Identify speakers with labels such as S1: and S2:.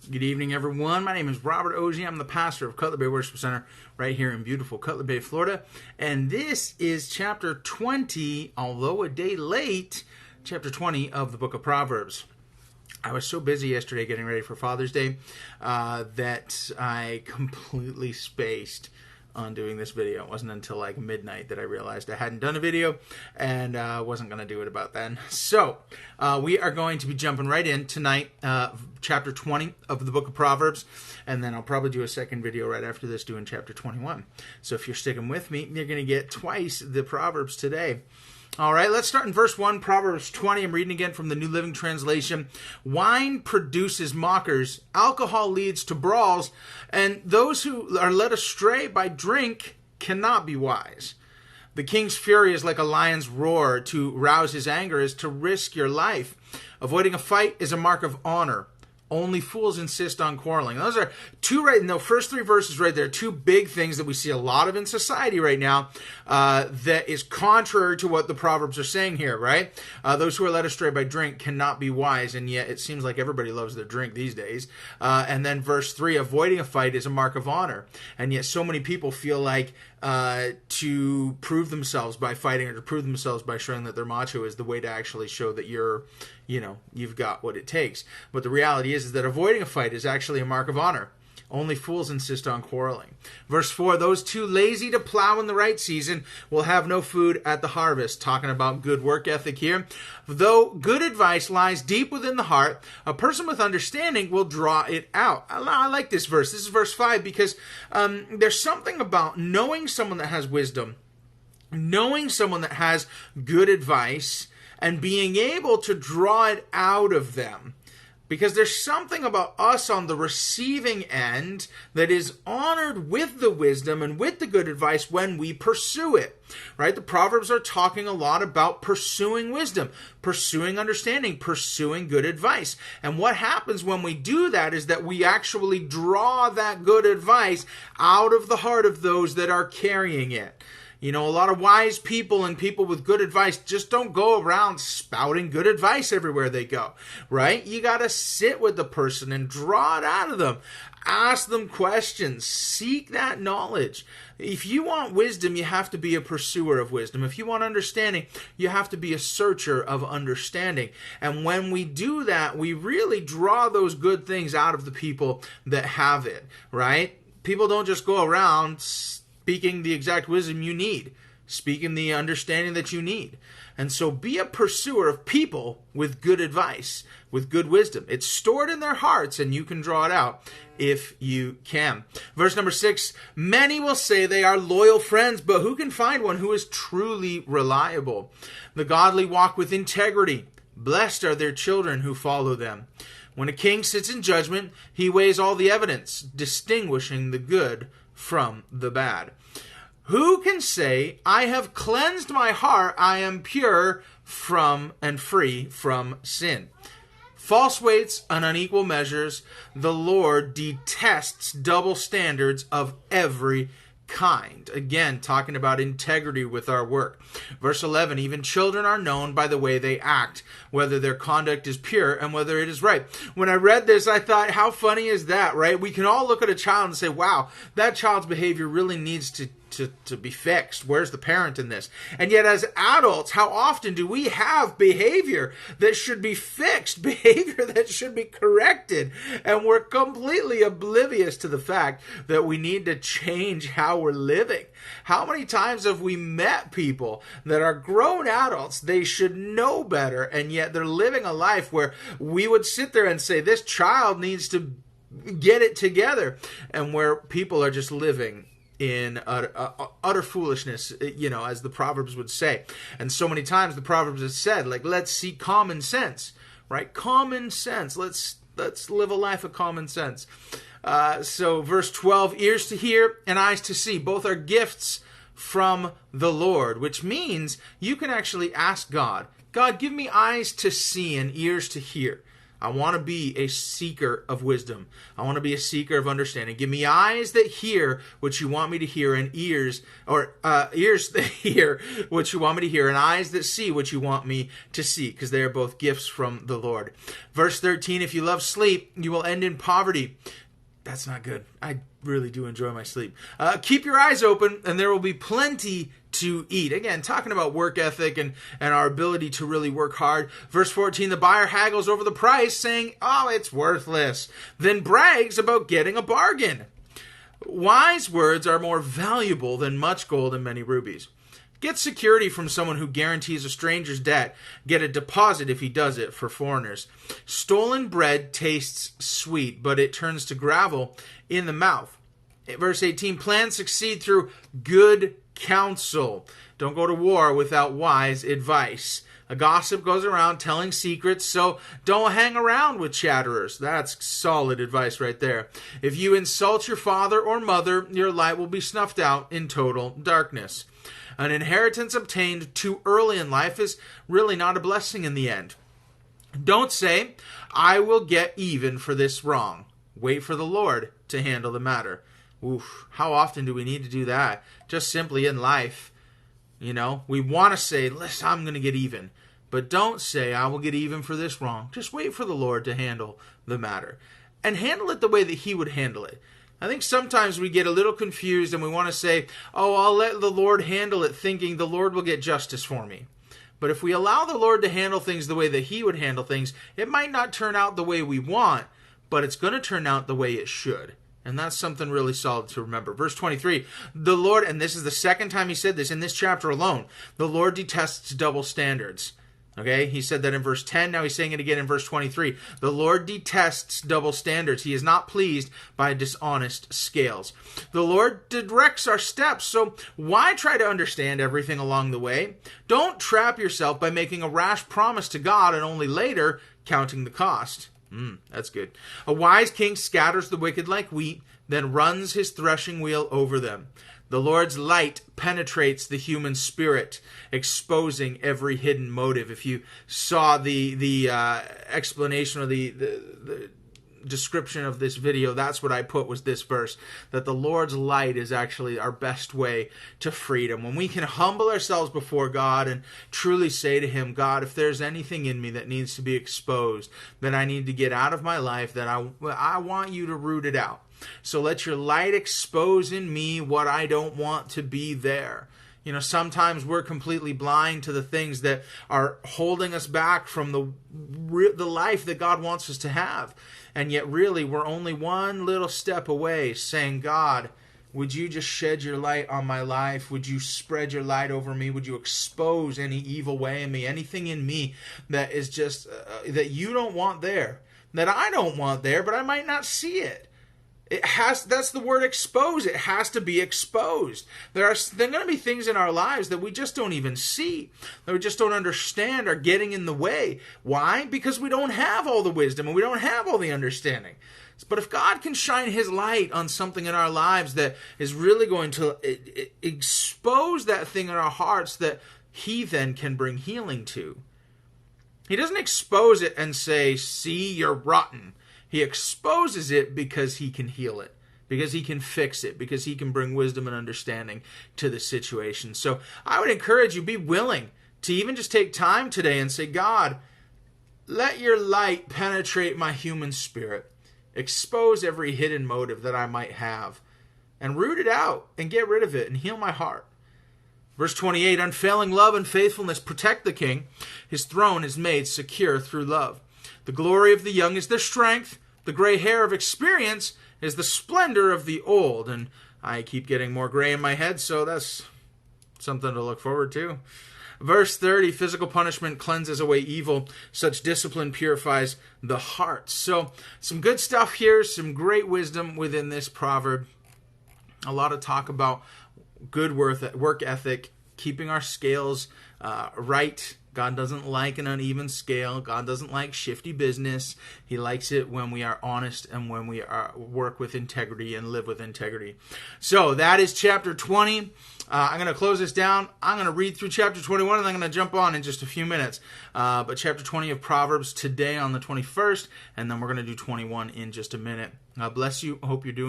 S1: Good evening, everyone. My name is Robert Ozie. I'm the pastor of Cutler Bay Worship Center right here in beautiful Cutler Bay, Florida. And this is chapter 20, although a day late, chapter 20 of the book of Proverbs. I was so busy yesterday getting ready for Father's Day that I completely spaced on doing this video. It wasn't until like midnight that I realized I hadn't done a video and wasn't going to do it about then. So we are going to be jumping right in tonight, chapter 20 of the book of Proverbs, and then I'll probably do a second video right after this doing chapter 21. So if you're sticking with me, you're going to get twice the Proverbs today. All right, let's start in verse 1, Proverbs 20. I'm reading again from the New Living Translation. Wine produces mockers, alcohol leads to brawls, and those who are led astray by drink cannot be wise. The king's fury is like a lion's roar. To rouse his anger is to risk your life. Avoiding a fight is a mark of honor. Only fools insist on quarreling. Those are two right in the first three verses right there, two big things that we see a lot of in society right now that is contrary to what the Proverbs are saying here, right? Those who are led astray by drink cannot be wise, and yet it seems like everybody loves their drink these days. And then verse 3, avoiding a fight is a mark of honor. And yet so many people feel like to prove themselves by fighting or to prove themselves by showing that they're macho is the way to actually show that you've got what it takes. But the reality is that avoiding a fight is actually a mark of honor. Only fools insist on quarreling. Verse 4, those too lazy to plow in the right season will have no food at the harvest. Talking about good work ethic here. Though good advice lies deep within the heart, a person with understanding will draw it out. I like this verse. This is verse 5 because there's something about knowing someone that has wisdom, knowing someone that has good advice, and being able to draw it out of them. Because there's something about us on the receiving end that is honored with the wisdom and with the good advice when we pursue it, right? The Proverbs are talking a lot about pursuing wisdom, pursuing understanding, pursuing good advice. And what happens when we do that is that we actually draw that good advice out of the heart of those that are carrying it. You know, a lot of wise people and people with good advice just don't go around spouting good advice everywhere they go, right? You got to sit with the person and draw it out of them. Ask them questions. Seek that knowledge. If you want wisdom, you have to be a pursuer of wisdom. If you want understanding, you have to be a searcher of understanding. And when we do that, we really draw those good things out of the people that have it, right? People don't just go around speaking the exact wisdom you need, speaking the understanding that you need. And so be a pursuer of people with good advice, with good wisdom. It's stored in their hearts and you can draw it out if you can. Verse number 6, many will say they are loyal friends, but who can find one who is truly reliable? The godly walk with integrity. Blessed are their children who follow them. When a king sits in judgment, he weighs all the evidence, distinguishing the good from the bad. Who can say, I have cleansed my heart, I am pure from and free from sin? False weights and unequal measures, the Lord detests double standards of every kind. Again, talking about integrity with our work. Verse 11, even children are known by the way they act, whether their conduct is pure and whether it is right. When I read this, I thought, how funny is that, right? We can all look at a child and say, wow, that child's behavior really needs to be fixed. Where's the parent in this? And yet as adults, how often do we have behavior that should be fixed, behavior that should be corrected, and we're completely oblivious to the fact that we need to change how we're living? How many times have we met people that are grown adults, they should know better, and yet they're living a life where we would sit there and say, this child needs to get it together, and where people are just living in utter foolishness, as the Proverbs would say. And so many times the Proverbs have said, like, let's seek common sense, right? Common sense. Let's live a life of common sense. So verse 12, ears to hear and eyes to see, both are gifts from the Lord, which means you can actually ask God, God, give me eyes to see and ears to hear. I want to be a seeker of wisdom. I want to be a seeker of understanding. Give me eyes that hear what you want me to hear, and ears that hear what you want me to hear, and eyes that see what you want me to see, because they are both gifts from the Lord. Verse 13, if you love sleep, you will end in poverty. That's not good. I really do enjoy my sleep. Keep your eyes open, and there will be plenty to eat. Again, talking about work ethic and our ability to really work hard. Verse 14, the buyer haggles over the price, saying, oh, it's worthless, then brags about getting a bargain. Wise words are more valuable than much gold and many rubies. Get security from someone who guarantees a stranger's debt. Get a deposit if he does it for foreigners. Stolen bread tastes sweet, but it turns to gravel in the mouth. Verse 18, plans succeed through good counsel. Don't go to war without wise advice. A gossip goes around telling secrets, so don't hang around with chatterers. That's solid advice right there. If you insult your father or mother, your light will be snuffed out in total darkness. An inheritance obtained too early in life is really not a blessing in the end. Don't say, I will get even for this wrong. Wait for the Lord to handle the matter. Oof, how often do we need to do that? Just simply in life. You know, we want to say, listen, I'm going to get even. But don't say, I will get even for this wrong. Just wait for the Lord to handle the matter. And handle it the way that He would handle it. I think sometimes we get a little confused and we want to say, oh, I'll let the Lord handle it, thinking the Lord will get justice for me. But if we allow the Lord to handle things the way that He would handle things, it might not turn out the way we want, but it's going to turn out the way it should. And that's something really solid to remember. Verse 23, the Lord, and this is the second time He said this in this chapter alone, the Lord detests double standards. Okay, He said that in verse 10, now He's saying it again in verse 23. The Lord detests double standards. He is not pleased by dishonest scales. The Lord directs our steps, so why try to understand everything along the way? Don't trap yourself by making a rash promise to God and only later counting the cost. That's good. A wise king scatters the wicked like wheat, then runs his threshing wheel over them. The Lord's light penetrates the human spirit, exposing every hidden motive. If you saw the explanation or the description of this video, that's what I put was this verse, that the Lord's light is actually our best way to freedom. When we can humble ourselves before God and truly say to Him, God, if there's anything in me that needs to be exposed, that I need to get out of my life, that I want You to root it out. So let Your light expose in me what I don't want to be there. You know, sometimes we're completely blind to the things that are holding us back from the life that God wants us to have. And yet really we're only one little step away saying, God, would You just shed Your light on my life? Would You spread Your light over me? Would You expose any evil way in me? Anything in me that is just, that You don't want there, that I don't want there, but I might not see it. That's the word expose. It has to be exposed. There are going to be things in our lives that we just don't even see, that we just don't understand, are getting in the way. Why? Because we don't have all the wisdom and we don't have all the understanding. But if God can shine His light on something in our lives that is really going to expose that thing in our hearts that He then can bring healing to. He doesn't expose it and say, see, you're rotten. He exposes it because He can heal it, because He can fix it, because He can bring wisdom and understanding to the situation. So I would encourage you, be willing to even just take time today and say, God, let Your light penetrate my human spirit. Expose every hidden motive that I might have and root it out and get rid of it and heal my heart. Verse 28, unfailing love and faithfulness protect the king. His throne is made secure through love. The glory of the young is their strength. The gray hair of experience is the splendor of the old. And I keep getting more gray in my head, so that's something to look forward to. Verse 30, physical punishment cleanses away evil. Such discipline purifies the heart. So some good stuff here, some great wisdom within this proverb. A lot of talk about good work ethic, keeping our scales right. God doesn't like an uneven scale. God doesn't like shifty business. He likes it when we are honest and when we work with integrity and live with integrity. So that is chapter 20. I'm going to close this down. I'm going to read through chapter 21, and I'm going to jump on in just a few minutes. But chapter 20 of Proverbs today on the 21st, and then we're going to do 21 in just a minute. God bless you. I hope you're doing